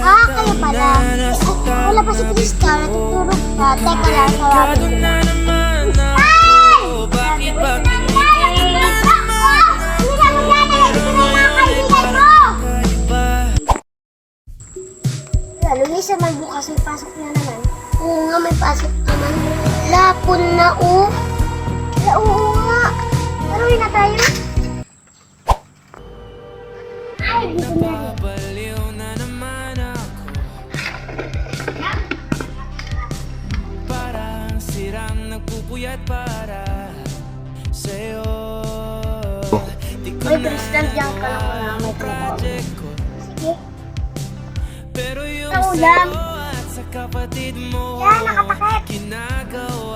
Kayo pala. Wala pa si Crystal. Natutulog pa. Teka lang, tawagin ko na. Crystal! Bakit ba Luisa, may bukas may pasok na naman. Oo nga, may pasok naman. Lapon na, oh. Oo nga. Taruin na tayo. Ay, dito na rin. Baliw na naman ako. Parang sirang nagpupuyat para sa'yo. Uy, Crystal, diyan ka lang wala. May trabaho. Sige. Pero yung Ikaw lang. sa'yo at sa kapatid mo Yan, nakatakip. ginagawa